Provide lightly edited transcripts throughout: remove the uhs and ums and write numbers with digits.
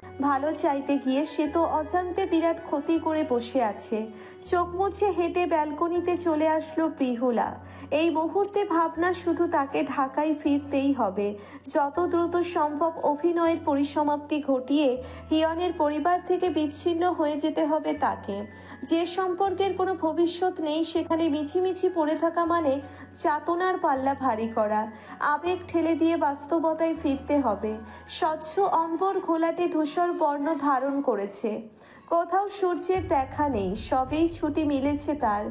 ভালো চাইতে গিয়ে সে তো অজান্তে বিরাট ক্ষতি করে বসে আছে। চোখ মুছে হেঁটে ব্যালকনিতে চলে আসলো প্রিহুলা। এই মুহূর্তে ভাবনা শুধু তাকে ঢাকায় ফিরতেই হবে, যত দ্রুত সম্ভব অভিনয়ের পরিসমাপ্তি ঘটিয়ে হিয়নের পরিবার থেকে বিচ্ছিন্ন হয়ে যেতে হবে তাকে। যে সম্পর্কের কোনো ভবিষ্যৎ নেই সেখানে মিছিমিছি পড়ে থাকা মানে যাতনার পাল্লা ভারী করা। আবেগ ঠেলে দিয়ে বাস্তবতায় ফিরতে হবে। স্বচ্ছ অম্বর ঘোলাটে ধূসর বর্ণ ধারণ করেছে, কোথাও সূর্যের দেখা নেই, সবেই ছুটি মিলেছে তার।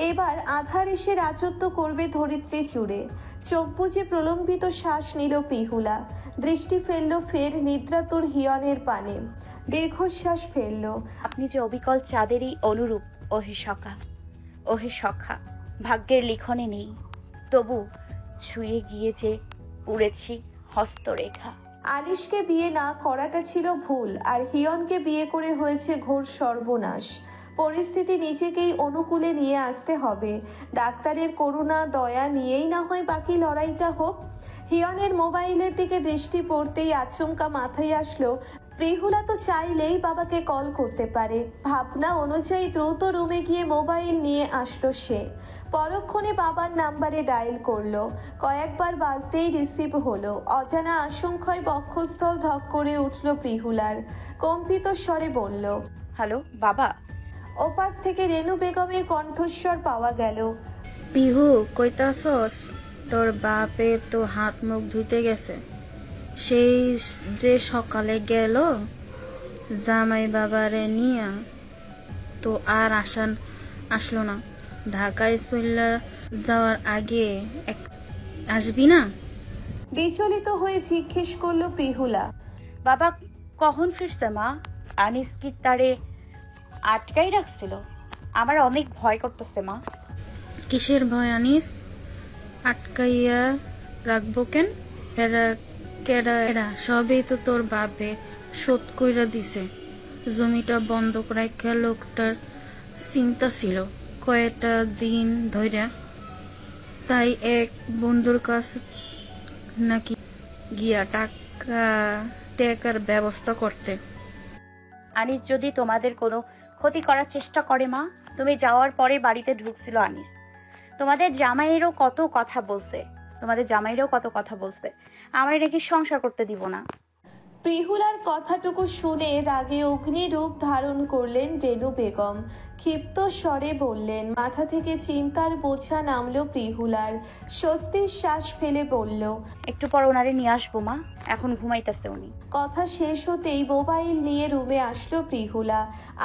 এবার আধার এসে রাজত্ব করবে ধরিত্রী জুড়ে। চোখ বুজে প্রলম্বিত শ্বাস নিল প্রিহুলা, দৃষ্টি ফেলল ফের নিদ্রাতুর হিয়নের পানে, দীর্ঘশ্বাস ফেলল। আপনি যে অবিকল চাঁদেরই অনুরূপ, ওহে সখা, ওহে সখা। ভাগ্যের লিখনে নেই, তবু ছুঁয়ে গিয়ে যে উড়েছি হস্তরেখা। আলিশকে বিয়ে না করাটা ছিল ভুল, আর হিয়নকে বিয়ে করে হয়েছে ঘোর সর্বনাশ। পরিস্থিতি নিজেকেই অনুকূলে নিয়ে আসতে হবে। ডাক্তারের করুণা দয়া নিয়েই না হয় বাকি লড়াইটা হোক। হিয়নের মোবাইলের দিকে দৃষ্টি পড়তেই আচমকা মাথায় আসলো প্রিহুলা তো চাইলেই বাবাকে কল করতে পারে। ভাবনা অনুযায়ী দ্রুত রুমে গিয়ে মোবাইল নিয়ে আসলো সে। পরক্ষণে বাবার নাম্বারে ডায়াল করলো। কয়েকবার বাজতেই রিসিভ হলো। অজানা আশঙ্কায় বক্ষস্থল ধক করে উঠল প্রিহুলার। কম্পিত স্বরে বলল, হ্যালো বাবা। ওপাশ থেকে রেনু বেগমের কণ্ঠস্বর পাওয়া গেল। পিহু কইতাছস? তোর বাপে তো হাত মুখ ধুইতে গেছে। সেই যে সকালে গেল জামাই বাবারে নিয়া, তো আর আসলো না। ঢাকায় চইলা যাওয়ার আগে আসবি না? বিচলিত হয়ে জিজ্ঞেস করলো প্রিহুলা। বাবা কখন ফিরছে মা? আনিস কি তারে আটকাই রাখছিল? আমার অনেক ভয় করতেছে মা। কিসের ভয় আনিস? আটকাইয়া রাখবো কেন? এরা সবই তো তোর বাপে শোধ কইরা দিছে। জমিটা বন্ধক রাখা লোকটার চিন্তা ছিল কয়েকটা দিন ধইরা, তাই এক বন্ধুর কাছে নাকি গিয়া টাকার ব্যবস্থা করতে। আনিস যদি তোমাদের কোনো ক্ষতি করার চেষ্টা করে মা? তুমি যাওয়ার পরে বাড়িতে ঢুকছিল আনিস। তোমাদের জামাইয়েরও কত কথা বলছে আমার নাকি সংসার করতে দিব না। প্রিহুলার কথাটুকু শুনে রাগে অগ্নিরূপ ধারণ করলেন রেনু বেগম। ক্ষিপ্ত স্বরে বললেন। মাথা থেকে চিন্তার বোঝা নামলো প্রিহুলার। স্বস্তির শ্বাস ফেলে বলল, একটু পর ওনারে নিয়ে আসবো মা, এখন ঘুমাইতেছে উনি। কথা শেষ হতেই মোবাইল নিয়ে রুমে আসলো প্রিহুলা।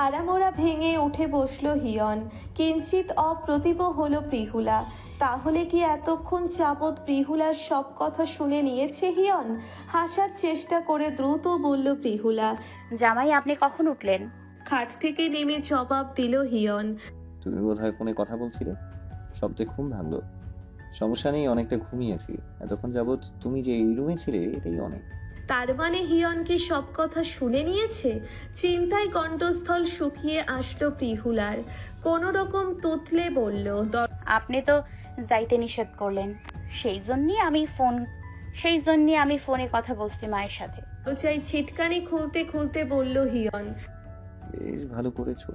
আড়ামোড়া ভেঙে উঠে বসলো হিয়ন। কিঞ্চিত অপ্রতিভ হলো প্রিহুলা। তাহলে কি এতক্ষণ যাবৎ প্রিহুলার সব কথা শুনে নিয়েছে হিয়ন? হাসার চেষ্টা করে দ্রুত বলল প্রিহুলা। জামাই আপনি কখন উঠলেন? খাট থেকে নেমে জবাব দিল হিয়ন। তুমি বোধহয় ফোনে কথা বলছিলে, শব্দে ঘুম ভাঙলো। সমস্যা নেই, অনেকটা ঘুমিয়েছি এতক্ষণ যাবৎ। তুমি যে এই রুমে ছিলে এটাই অনেক। তার মানে হিয়ন কি সব কথা শুনে নিয়েছে? চিন্তায় কণ্ঠস্থল শুকিয়ে আসলো প্রিহুলার। কোনো রকম তুতলে বলল, আপনি তো যাইতে নিষেধ করলেন, সেই জন্যই আমি ফোনে কথা বলছি মায়ের সাথে। দরজায় ছিটকানি খুলতে খুলতে বলল হিয়ন। বেশ ভালো করেছো।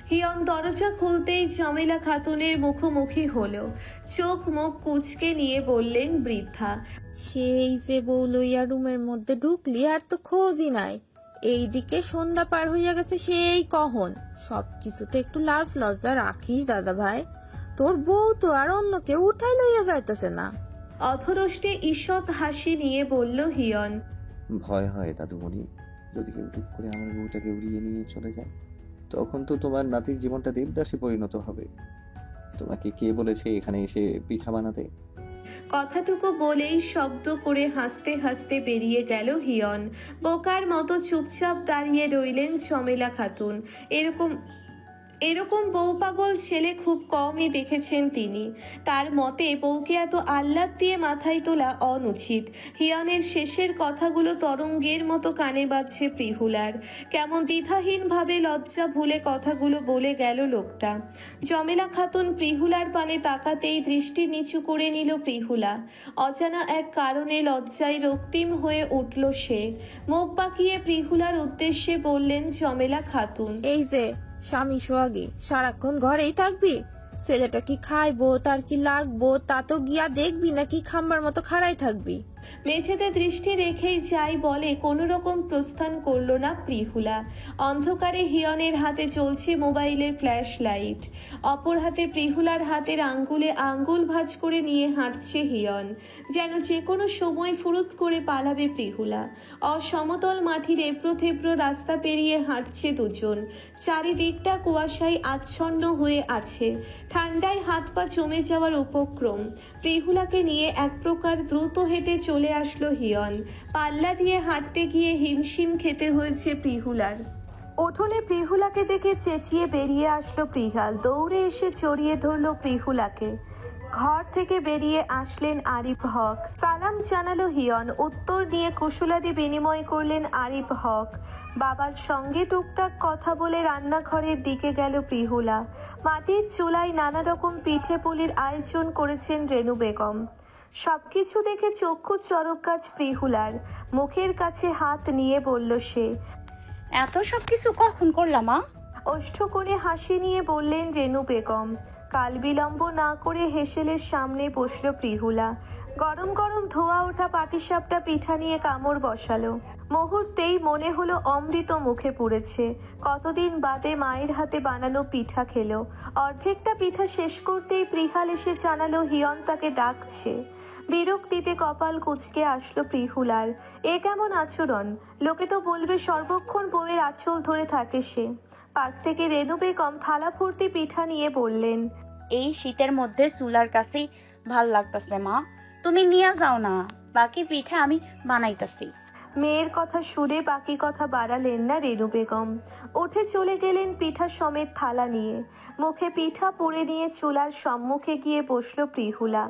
হিয়ন দরজা খুলতেই জামেলা খাতুনের মুখোমুখি হলো। চোখ মুখ কুচকে নিয়ে বললেন বৃদ্ধা, সেই যে বউ লইয়া রুমের মধ্যে ঢুকলি আর তো খোঁজই নাই। এইদিকে সন্ধ্যা পার হইয়া গেছে সেই কখন। সবকিছুতে একটু লাজ লজ্জা রাখিস দাদা ভাই। তোর বউ তো আর অন্য কেউ উঠাই লইয়া যাইতেছে না। অধরষ্টে ঈষৎ হাসি নিয়ে বলল হিয়ন। ভয় হয় দাদুমণি, যদি কেউ টুক করে আমার বউটাকে উড়িয়ে নিয়ে চলে যায়, তখন তো তোমার নাতির জীবনটা দেবদাসে পরিণত হবে। তোমাকে কে বলেছে এখানে এসে পিঠা বানাতে? কথাটুকু বলেই শব্দ করে হাসতে হাসতে বেরিয়ে গেল হিয়ন। বোকার মতো চুপচাপ দাঁড়িয়ে রইলেন ঝমেলা খাতুন। এরকম বউ পাগল ছেলে খুব কমই দেখেছেন তিনি। তার মতে বউকে এত আহ্লাদ দিয়ে মাথায় তোলা অনুচিত। হিয়নের শেষের কথাগুলো তরঙ্গের মতো কানে বাজছে প্রিহুলার। কেমন দ্বিধাহীনভাবে লজ্জা ভুলে কথাগুলো বলে গেল লোকটা। জমেলা খাতুন প্রিহুলার পানে তাকাতেই দৃষ্টি নিচু করে নিল প্রিহুলা। অজানা এক কারণে লজ্জায় রক্তিম হয়ে উঠল সে। মুখ বাঁকিয়ে প্রিহুলার উদ্দেশ্যে বললেন জমেলা খাতুন, এই যে স্বামী সোহাগী, সারাক্ষণ ঘরেই থাকবি? ছেলেটা কি খাইবো, তার কি লাগবো তা তো গিয়া দেখবি, নাকি খাম্বার মতো খাড়াই থাকবি? মেঝেতে দৃষ্টি রেখেই যাই বলে কোনো রকম প্রস্থান করল না প্রিহুলা। অন্ধকারে হিয়নের হাতে চলছে মোবাইলের ফ্ল্যাশ লাইট, অপর হাতে প্রিহুলার হাতের আঙ্গুলে আঙ্গুল ভাঁজ করে নিয়ে হাঁটছে হিয়ন, যেন যে কোনো সময় ফুরুত করে পালাবে প্রিহুলা। অসমতল মাটির এবড়ো থেবড়ো রাস্তা পেরিয়ে হাঁটছে দুজন। চারিদিকটা কুয়াশায় আচ্ছন্ন হয়ে আছে, ঠান্ডায় হাত পা জমে যাওয়ার উপক্রম। প্রিহুলাকে নিয়ে এক প্রকার দ্রুত হেঁটে চলে আসলো হিয়ন। পাল্লা দিয়ে হাঁটতে গিয়ে হিমশিম খেতে হয়েছে প্রিহুলার। উঠোনে প্রিহুলাকে দেখে চেঁচিয়ে বেরিয়ে আসলো প্রিহাল। দৌড়ে এসে জড়িয়ে ধরলো প্রিহুলাকে। ঘর থেকে বেরিয়ে আসলেন আরিফ হক। সালাম জানালো হিয়ন। উত্তর নিয়ে কুশলাদি বিনিময় করলেন আরিফ হক। বাবার সঙ্গে টুকটাক কথা বলে রান্নাঘরের দিকে গেল প্রিহুলা। মাটির চুলায় নানা রকম পিঠে পুলির আয়োজন করেছেন রেনু বেগম। সবকিছু দেখে চক্ষু চরক গাছ প্রিহুলার। মুখের কাছে হাত নিয়ে বলল সে, এত সব কিছু কখন করলাম মা? ওষ্ঠ করে হাসি নিয়ে বললেন রেনু বেগম। কাল বিলম্ব না করে হেসেলের সামনে বসলো প্রিহুলা। গরম গরম ধোয়া ওঠা পাটিসাপটা পিঠা নিয়ে কামড় বসালো। মুহূর্তেই মনে হলো অমৃত মুখে পুড়েছে। কতদিন বাদে মায়ের হাতে বানানো পিঠা খেলো। অর্ধেকটা পিঠা শেষ করতেই প্রিহাল এসে জানালো হিয়ন তাকে ডাকছে। বিরক্তিতে কপাল কুঁচকে আসলো প্রিহুলার। এ কেমন আচরণ? লোকে তো বলবে সর্বক্ষণ বউয়ের আঁচল ধরে থাকে সে। পাশ থেকে রেনু বেগম থালা ভর্তি পিঠা নিয়ে বললেন, এই শীতের মধ্যে চুলার কাছেই ভাল লাগতেছে মা, তুমি নিয়ে যাও না, বাকি পিঠা আমি বানাইতাছি। মেয়ের কথা শুনে বাকি কথা বাড়ালেন না রেনু বেগম। উঠে চলে গেলেন পিঠা সমেত থালা নিয়ে। মুখে পিঠা পুড়ে নিয়ে চুলার সম্মুখে গিয়ে বসলো প্রিহুলা।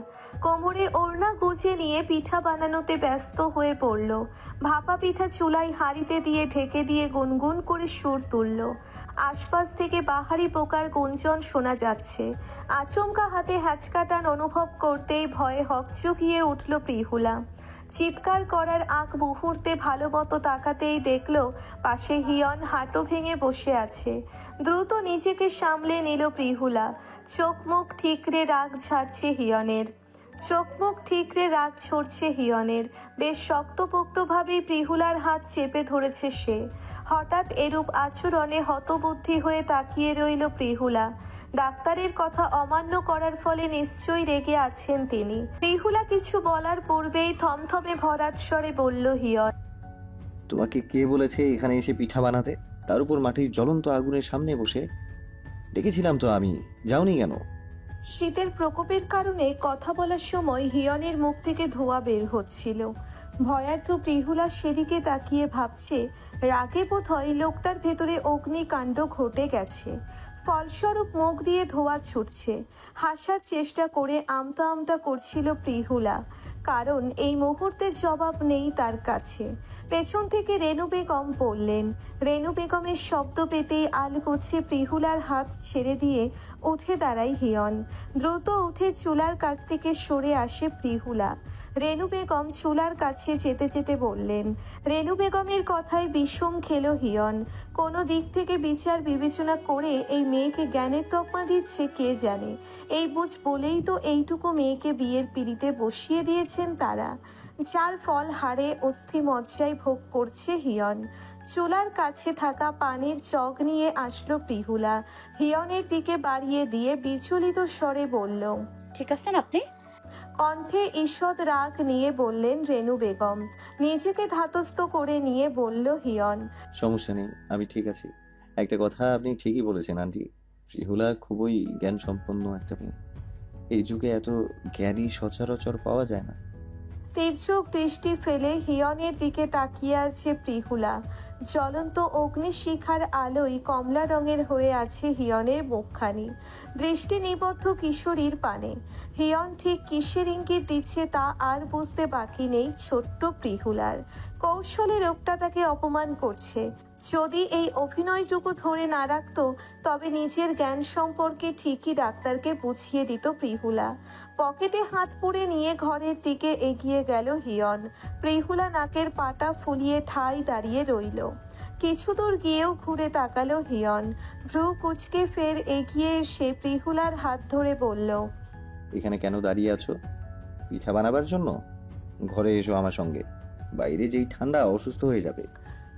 কোমরে ওড়না গুজে নিয়ে পিঠা বানানোতে ব্যস্ত হয়ে পড়ল। ভাপা পিঠা চুলায় হাঁড়িতে দিয়ে ঢেকে দিয়ে গুনগুন করে সুর তুলল। আশপাশ থেকে বাহারি পোকার গুঞ্জন শোনা যাচ্ছে। আচমকা হাতে হ্যাঁচকা টান অনুভব করতেই ভয়ে হকচকিয়ে উঠল প্রিহুলা। চিৎকার করার আগ মুহূর্তে ভালো মতো তাকাতেই দেখল পাশে হিয়ন হাঁটু ভেঙে বসে আছে। দ্রুত নিজেকে সামলে নিল প্রিহুলা। চোখ মুখ ঠিকরে রাগ ঝাড়ছে হিয়নের। বেশ শক্তপোক্তভাবেই প্রিহুলার হাত চেপে ধরেছে সে। হঠাৎ এরূপ আচরণে হতবুদ্ধি হয়ে তাকিয়ে রইল প্রিহুলা। ডাক্তারের কথা অমান্য করার ফলে নিশ্চয়ই রেগে আছেন তিনি। প্রিহুলা কিছু বলার পূর্বেই থমথমে ভরাট স্বরে বলল হিয়ন, তোমাকে কে বলেছে এখানে এসে পিঠা বানাতে? তার উপর মাটির জ্বলন্ত আগুনের সামনে বসে? ডেকেছিলাম তো আমি, যাওনি কেন? শীতের প্রকোপের কারণে কথা বলার সময় হিয়নের মুখ থেকে ধোঁয়া বের হচ্ছিল। ভয়ার্থ প্রিহুলা সেদিকে তাকিয়ে ভাবছে, রাগে বোধহয় লোকটার ভেতরে অগ্নিকাণ্ড ঘটে গেছে। ফলস্বরূপ মুখ দিয়ে ধোঁয়া ছুটছে। হাসার চেষ্টা করে আমতা আমতা করছিল প্রিহুলা, কারণ এই মুহূর্তে জবাব নেই তার কাছে। পেছন থেকে রেনু বেগম বললেন। রেনু বেগমের শব্দ পেতেই আলগোছে প্রিহুলার হাত ছেড়ে দিয়ে উঠে দাঁড়ায় হিয়ন। দ্রুত উঠে চুলার কাছ থেকে সরে আসে প্রিহুলা। রেনু বেগম চুলার কাছে যেতে যেতে বললেন। রেনু বেগমের কথায় বিষম খেল হিয়ন। কোনো দিক থেকে বিচার বিবেচনা করে এই মেয়েকে জ্ঞানের তকমা দিচ্ছে কে জানে। এই বুঝ বলেই তো এইটুকু মেয়েকে বিয়ের পিড়িতে বসিয়ে দিয়েছেন তারা, যার ফল হারে অস্থি মজ্জায় ভোগ করছে হিয়ন। চুলার কাছে থাকা পানির জগ নিয়ে আসলো প্রিহুলা। হিয়নের দিকে বাড়িয়ে দিয়ে বিচলিত স্বরে বলল, ঠিক আছেন আপনি? কণ্ঠে ঈষৎ রাগ নিয়ে বললেন রেনু বেগম। নিজেকে ধাতস্থ করে নিয়ে বলল হিয়ন, সমস্যা নেই, আমি ঠিক আছি। একটা কথা আপনি ঠিকই বলেছেন আন্টি, প্রিহুলা খুবই জ্ঞান সম্পন্ন একটা মেয়ে। এই যুগে এত জ্ঞানী সচরাচর পাওয়া যায় না। তির্যক দৃষ্টি ফেলে হিয়নের দিকে তাকিয়ে আছে প্রিহুলা। জ্বলন্ত অগ্নিশিখার আলোয় কমলা রঙের হয়ে আছে হিয়নের মুখখানি। দৃষ্টি নিবদ্ধ কিশোরীর পানে। হিয়ন ঠিক কিসের ইঙ্গিত দিচ্ছে তা আর বুঝতে বাকি নেই ছোট্ট প্রিহুলার। কৌশলে লোকটা তাকে অপমান করছে। যদি এই অভিনয়টুকু ধরে না রাখত তবে নিজের জ্ঞান সম্পর্কে ঠিকই ডাক্তারকে বুঝিয়ে দিত প্রিহুলা। পকেটে হাত পুড়ে নিয়ে ঘরের দিকে এগিয়ে গেল হিয়ন। প্রিহুলা নাকের পাটা ফুলিয়ে ঠায় দাঁড়িয়ে রইল। কিছু দূর গিয়েও ঘুরে তাকালো হিয়ন। ভ্রু কুচকে ফের এগিয়ে এসে প্রিহুলার হাত ধরে বলল, এখানে কেন দাঁড়িয়ে আছো? পিঠা বানাবার জন্য? ঘরে এসো আমার সঙ্গে, বাইরে যেই ঠান্ডা, অসুস্থ হয়ে যাবে।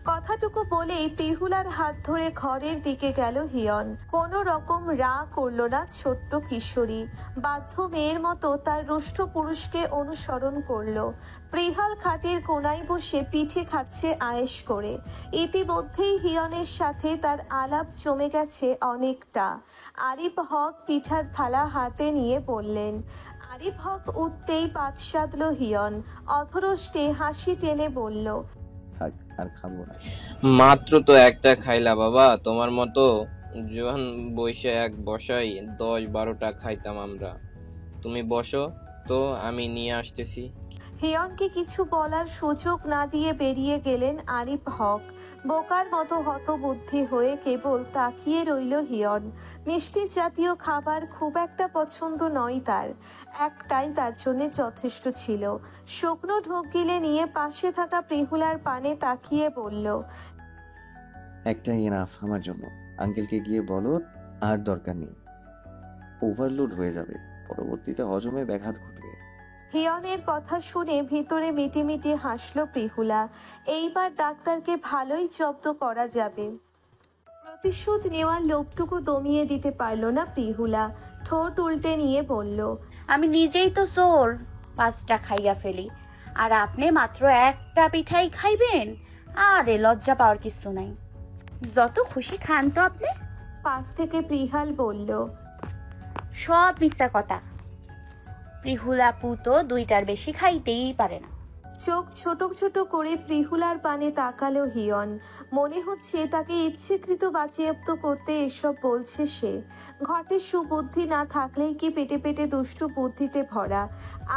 কথাটুকু বলেই প্রিহুলার হাত ধরে ঘরের দিকে গেল হিয়ন। কোনো রকম রা করল না ছোট্ট কিশোরী। বাধ্য মেয়ের মতো তার রুষ্ট পুরুষকে অনুসরণ করলো। প্রিহাল খাটের কোনায় বসে পিঠে খাচ্ছে আয়েশ করে। ইতিমধ্যেই হিয়নের সাথে তার আলাপ জমে গেছে অনেকটা। আরিফ হক পিঠার থালা হাতে নিয়ে বললেন। আরিফ হক উঠতেই পাত সাধল হিয়ন। অধরষ্টে হাসি টেনে বলল, থাক, আর খাবো না। মাত্র তো একটা খাইলা বাবা, তোমার মতো জোয়ান বৈশা এক বসাই 10-12টা খাইতাম আমরা। তুমি বসো তো, আমি নিয়ে আসতেছি। হিয়নকে কিছু বলার সুযোগ না দিয়ে বেরিয়ে গেলেন আরিফ হক। বোকার মতো হতবুদ্ধি হয়ে কেবল তাকিয়ে রইল হিয়ন। মিষ্টি জাতীয় খাবার খুব একটা পছন্দ নয় তার। একটাই তার জন্য যথেষ্ট ছিল। শুকনো ঢোক গিলে নিয়ে পাশে থাকা প্রিহুলার পানে তাকিয়ে বলল, একটাই এনাফ আমার জন্য। আঙ্কেলকে গিয়ে বলো আর দরকার নেই, ওভারলোড হয়ে যাবে, পরবর্তীতে হজমে ব্যাঘাত ঘটবে। হিয়নের কথা শুনে ভিতরে মিটিমিটি হাসল প্রিহুলা। এইবার ডাক্তারকে ভালোই জব্দ করা যাবে। প্রতিশোধ নেওয়ার লোভটুকু দমিয়ে দিতে পারল না প্রিহুলা। ঠোঁট উল্টে নিয়ে বলল, আমি নিজেই তো চোর, 5টা খাইয়া ফেলি, আর আপনি মাত্র একটা পিঠাই খাইবেন? আরে লজ্জা পাওয়ার কিছু নাই, যত খুশি খান তো আপনি। পাশ থেকে প্রিহাল বলল, সব মিথ্যা কথা। প্রিহুলা পু তো 2টার বেশি খাইতেই পারে না। চোখ ছোট ছোট করে প্রিহুলার পানে তাকালো হিয়ন। মনে হচ্ছে তাকে ইচ্ছেকৃত বাজেয়াপ্ত করতে এসব বলছে সে। ঘটে সুবুদ্ধি না থাকলেই কি পেটে পেটে দুষ্টু বুদ্ধিতে ভরা।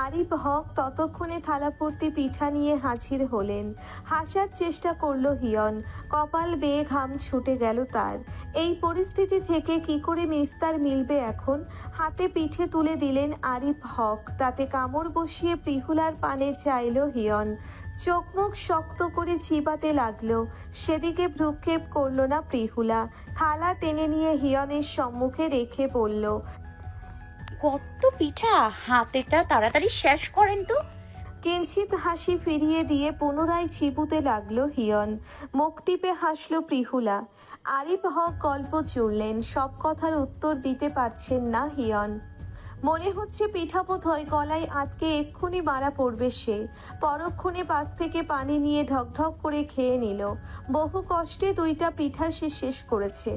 আরিফ হক ততক্ষণে থালাভর্তি পিঠা নিয়ে হাজির হলেন। হাসার চেষ্টা করলো হিয়ন। কপাল বেয়ে ঘাম ছুটে গেল তার। এই পরিস্থিতি থেকে কি করে নিস্তার মিলবে এখন? হাতে পিঠে তুলে দিলেন আরিফ হক। তাতে কামড় বসিয়ে প্রিহুলার পানে চাইল হিয়ন। চোখ মুখ শক্ত করে চিবাতে লাগলো। সেদিকে ভ্রুক্ষেপ করলো না প্রিহুলা। থালা টেনে নিয়ে হিয়নের সম্মুখে রেখে বলল, কত পিঠা, হাতেটা তাড়াতাড়ি শেষ করেন তো। কিঞ্চিত হাসি ফিরিয়ে দিয়ে পুনরায় চিবুতে লাগলো হিয়ন। মুখ টিপে হাসলো প্রিহুলা। আরিফ হক গল্প জুড়লেন। সব কথার উত্তর দিতে পারছেন না হিয়ন। মনে হচ্ছে পিঠা বোধহয় গলায় আটকে এক্ষুনি মারা পড়বে সে। পরক্ষণে পাশ থেকে পানি নিয়ে ঢকঢক করে খেয়ে নিল। বহু কষ্টে 2টা পিঠা সে শেষ করেছে।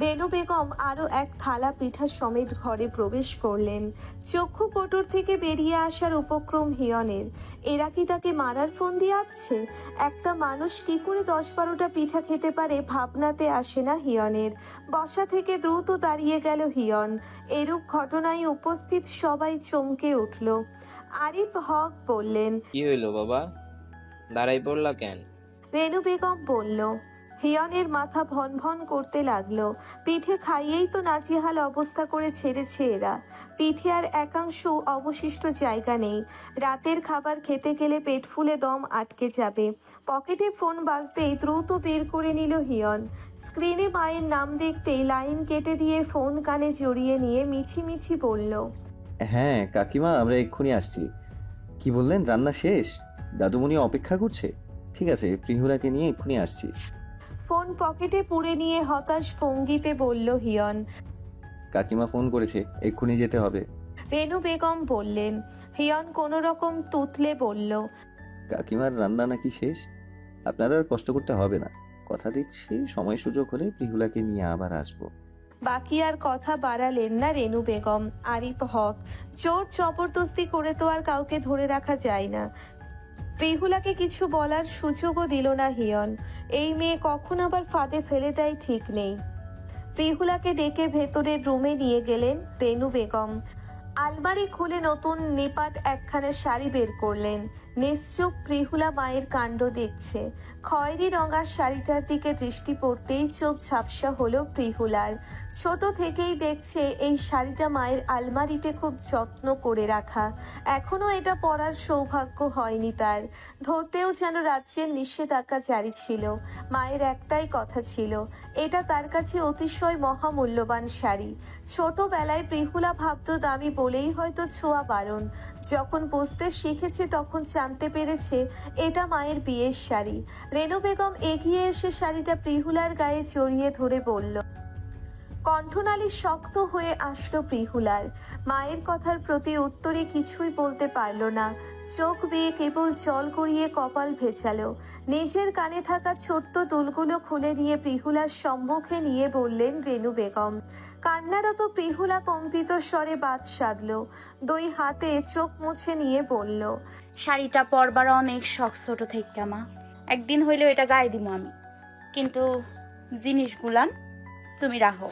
রেনু বেগম আরও এক থালা পিঠা সমেত ঘরে প্রবেশ করলেন। চক্ষু কোটর থেকে বেরিয়ে আসার উপক্রম হিয়নের। এরা কি তাকে মারার ফোন দিয়ে আসছে? একটা মানুষ কি করে 10-12টা পিঠা খেতে পারে ভাবনাতে আসে না হিয়নের। বসা থেকে দ্রুত দাঁড়িয়ে গেল হিয়ন। এরূপ ঘটনায় উপস্থিত সবাই চমকে উঠল। আরিফ হক বললেন, কি হইলো বাবা, দাঁড়াই পড়লা কেন? রেনু বেগম বলল। হিয়নের মাথা ভন ভন করতে লাগলো। পিঠে খাইয়েই তো নাজেহাল অবস্থা করে ছেড়েছে এরা। পিঠে আর একাংশ অবশিষ্ট জায়গা নেই। রাতের খাবার খেতে গেলে পেট ফুলে দম আটকে যাবে। পকেটে ফোন বাজতেই দ্রুত বের করে নিল হিয়ন। স্ক্রিনে মায়ের নাম দেখতেই লাইন কেটে দিয়ে ফোন কানে জড়িয়ে নিয়ে মিছিমিছি বলল, হ্যাঁ কাকিমা, আমরা এক্ষুনি আসছি। কি বললেন, রান্না শেষ? দাদুমণি অপেক্ষা করছে? ঠিক আছে, প্রিহুলাকে নিয়ে এক্ষুনি আসছি। ফোন পকেটে পুরে নিয়ে হতাশ ভঙ্গিতে বলল হিয়ন। কাকিমা ফোন করেছে, এক্ষুনি যেতে হবে। রেনু বেগম বললেন। হিয়ন কোনো রকম তুতলে বলল, কাকিমার রান্না নাকি শেষ? আপনার আর কষ্ট করতে হবে না, কথা দিচ্ছি সময় সুযোগ হলে প্রিহুলাকে নিয়ে আবার আসবো। বাকি আর কথা বাড়ালেন না রেনু বেগম। আরিফ হক, জোর জবরদস্তি করে তো আর কাউকে ধরে রাখা যায় না। প্রিহুলাকে কিছু বলার সুযোগও দিল না হিয়ন। এই মেয়ে কখন আবার ফাঁদে ফেলে দেয় ঠিক নেই। প্রিহুলাকে ডেকে ভেতরের রুমে নিয়ে গেলেন রেনু বেগম। আলমারি খুলে নতুন নিপাট একখানা শাড়ি বের করলেন। নিশ্চুপ প্রিহুলা মায়ের কাণ্ড দেখছে। খয়েরি রঙা শাড়িটার দিকে দৃষ্টি পড়তেই চোখ ঝাপসা হলো প্রিহুলার। ছোট থেকেই দেখছে এই শাড়িটা মায়ের আলমারিতে খুব যত্ন করে রাখা। এখনো এটা পরার সৌভাগ্য হয়নি তার। ধরতেও যেন রাজ্যের নিষেধাজ্ঞা জারি ছিল। মায়ের একটাই কথা ছিল, এটা তার কাছে অতিশয় মহামূল্যবান শাড়ি। ছোটবেলায় প্রিহুলা ভাবত দামি বলেই হয়তো ছোঁয়া বারণ। যখন বুঝতে শিখেছে তখন জানতে পেরেছে এটা মায়ের বিয়ের শাড়ি। রেনু বেগম এগিয়ে এসে শাড়িটা প্রিহুলার গায়ে জড়িয়ে ধরে বলল। কণ্ঠনালী শক্ত হয়ে আসলো প্রিহুলার। মায়ের কথার প্রতি উত্তরে কিছুই বলতে পারল না। চোখ বেয়ে কেবল জল গড়িয়ে কপাল ভেজালো। নিজের কানে থাকা ছোট্ট দুলগুলো খুলে নিয়ে প্রিহুলার সম্মুখে নিয়ে বললেন রেনু বেগম। কান্নারত প্রিহুলা কম্পিত স্বরে বাদ সাধল। দুই হাতে চোখ মুছে নিয়ে বলল, শাড়িটা পরবার অনেক শখ ছোট থেকে মা। একদিন হইলেও এটা গায়ে দিব আমি, কিন্তু জিনিসগুলান তুমি রাখো।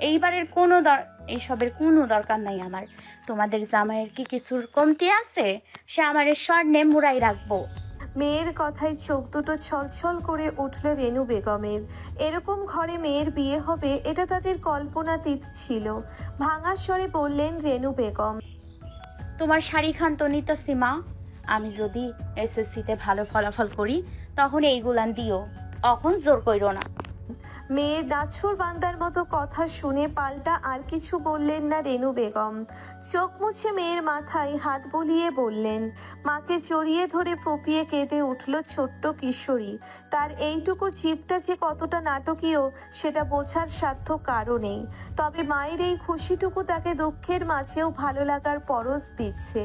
এইবারের এইসবের কোনো দরকার নাই আমার। তোমাদের জামাইয়ের কি কিছুর কমতি আছে? সে আমার স্বর্ণে মুড়াই রাখবো। মেয়ের কথায় চোখ দুটো ছলছল করে উঠল রেনু বেগমের। এরকম ঘরে মেয়ের বিয়ে হবে এটা তাদের কল্পনাতীত ছিল। ভাঙা স্বরে বললেন রেনু বেগম, তোমার শাড়ি খান তো নিতেছি মা। আমি যদি এসএসসিতে ভালো ফলাফল করি তখন এইগুলান দিও, এখন জোর কইরো না। মেয়ের নাছুর বান্দার মতো কথা শুনে পাল্টা আর কিছু বললেন না রেনু বেগম। চোখ মুছে মেয়ের মাথায় হাত বুলিয়ে বললেন। মাকে জড়িয়ে ধরে ফুপিয়ে কেঁদে উঠল ছোট্ট কিশোরী। তার এইটুকু জীবটা যে কতটা নাটকীয় সেটা বোঝার সাধ্য কারও নেই। তবে মায়ের এই খুশিটুকু তাকে দুঃখের মাঝেও ভালো লাগার পরশ দিচ্ছে।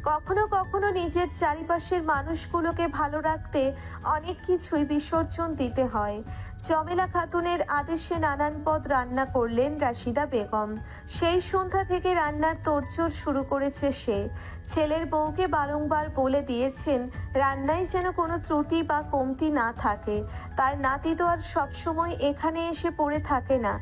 কখনো কখনো নিজের চারিপাশের মানুষগুলোকে ভালো রাখতে অনেক কিছুই বিসর্জন দিতে হয়। চমেলা খাতুনের আদেশে নানান পদ রান্না করলেন রাশিদা বেগম। সেই সন্ধ্যা থেকে রান্নার তোড়জোড় শুরু করেছে সে। ছেলের বউকে বারংবার বলে দিয়েছেন রান্নায় যেন কোনো ত্রুটি বা কমতি না থাকে। তার নাতি তো আর সবসময় এখানে এসে পড়ে থাকে না।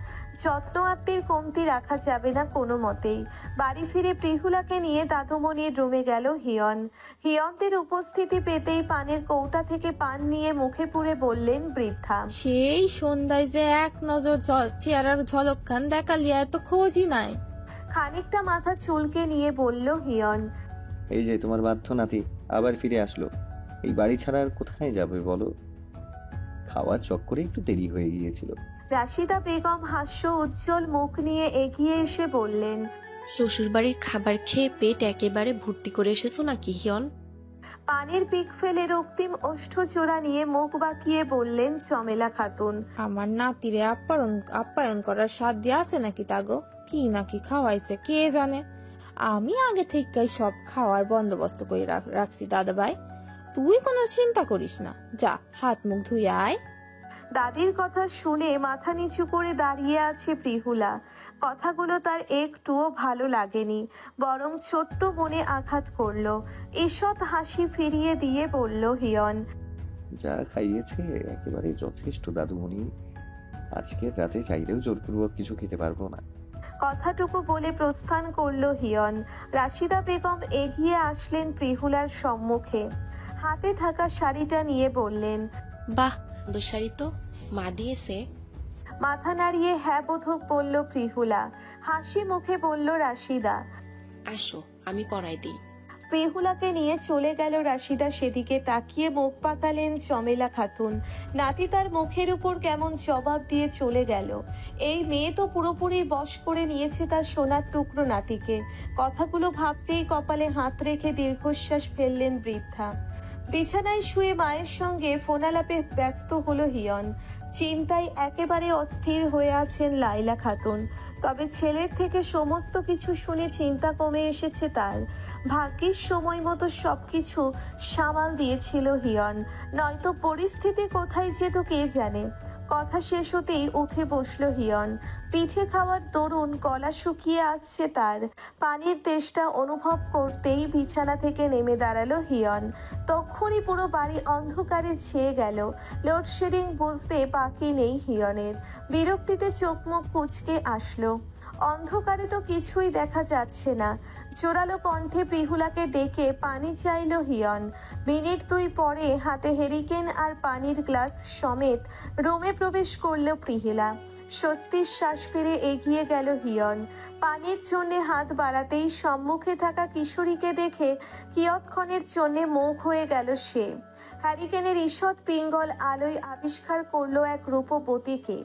যত্ন আত্মীর কমতি রাখা যাবে না কোনো মতেই। বাড়ি ফিরে প্রিহুলাকে নিয়ে দাদুমণির রুমে গেল হিয়ন। হিয়নদের উপস্থিতি পেতেই পানের কৌটা থেকে পান নিয়ে মুখে পুরে বললেন বৃদ্ধা, সেই সন্ধ্যায় যে এক নজর চেহারার ঝলক খান দেখালিয়া এত খোঁজই নাই। খানিকটা মাথা চুলকে নিয়ে বলল হিয়ন, এই যে তোমার বাধ্য নাতি আবার ফিরে আসলো। এই বাড়ি ছাড়া আর কোথায় যাবে বলো? খাওয়ার চক্করে একটু দেরি হয়ে গিয়েছিল। রাশিদা বেগম হাস্য উজ্জ্বল মুখ নিয়ে এগিয়ে এসে বললেন, শ্বশুরবাড়ির খাবার খেয়ে পেট একেবারে ভর্তি করে এসেছো নাকি হিয়ন? পানির পিক ফেলে রক্তিম ওষ্ঠচোরা নিয়ে মুখ বাঁকিয়ে বললেন চমেলা খাতুন, আমার নাতিরে আপ্যায়ন করার সাধ্য আছে নাকি তাগো? কি নাকি খাওয়াইছে কে জানে। আমি আগে থেকেই সব খাওয়ার বন্দোবস্ত করে রাখছি দাদা ভাই, তুই কোনো চিন্তা করিস না। যা হাত মুখ ধুয়ে আয়। দাদির কথা শুনে মাথা নিচু করে দাঁড়িয়ে আছে প্রিহুলা। কথাগুলো তার একটুও ভালো লাগেনি, বরং ছোট্ট মনে আঘাত করলো। ঈষৎ হাসি ফিরিয়ে দিয়ে বলল হিয়ন, যা খাইয়েছে একেবারে যথেষ্ট দাদুমণি। আজকে রাতে চাইলেও জোরপূর্বক কিছু খেতে পারবো না। কথাটুকু বলে প্রস্থান করলো হিয়ন। রাশিদা বেগম এগিয়ে আসলেন প্রিহুলার সম্মুখে। হাতে থাকা শাড়িটা নিয়ে বললেন, বাহ, সুন্দর শাড়ি তো, মা দিয়েছে? মাথা নাড়িয়ে হ্যাঁ বোধক বলল প্রিহুলা। হাসি মুখে বলল রাশিদা, আসো আমি পরাই দিই। প্রিহুলাকে নিয়ে চলে গেল রাশিদা। সেদিকে তাকিয়ে মুখ পাকালেন চমেলা খাতুন। নাতি তার মুখের উপর কেমন জবাব দিয়ে চলে গেল। এই মেয়ে তো পুরোপুরি বশ করে নিয়েছে তার সোনার টুকরো নাতিকে। কথাগুলো ভাবতেই কপালে হাত রেখে দীর্ঘশ্বাস ফেললেন বৃদ্ধা। বিছানায় শুয়ে মায়ের সঙ্গে ফোনালাপে ব্যস্ত হলো হিয়ন। চিন্তায় একেবারে অস্থির হয়ে আছেন লাইলা খাতুন। তবে ছেলের থেকে সমস্ত কিছু শুনে চিন্তা কমে এসেছে তার। ভাগ্যের সময় মতো সবকিছু সামাল দিয়েছিল হিয়ন, নয়তো পরিস্থিতি কোথায় যেত কে জানে। কথা শেষ হতেই উঠে বসলো হিয়ন। পিঠে খাওয়ার দরুন গলা শুকিয়ে আসছে তার। পানির তেষ্টা অনুভব করতেই বিছানা থেকে নেমে দাঁড়ালো হিয়ন। তক্ষুনি পুরো বাড়ি অন্ধকারে ছেয়ে গেল। লোডশেডিং বুঝতে বাকি নেই হিয়নের। বিরক্তিতে চোখ মুখ কুঁচকে আসলো। অন্ধকারে তো কিছুই দেখা যাচ্ছে না। জোরালো কণ্ঠে প্রিহুলাকে ডেকে পানি চাইলো হিয়ন। মিনিট 2 পরে হাতে হেরিকেন আর পানির গ্লাস সমেত রুমে প্রবেশ করলো প্রিহুলা। স্বস্তির শ্বাস ফেলে এগিয়ে গেল হিয়ন। পানির জন্যে হাত বাড়াতেই সম্মুখে থাকা কিশোরীকে দেখে কিয়ৎক্ষণের জন্যে মুখ হয়ে গেল সে। হ্যারিকেনের ঈষৎ পিঙ্গল আলোয় আবিষ্কার করলো এক রূপবতীকে।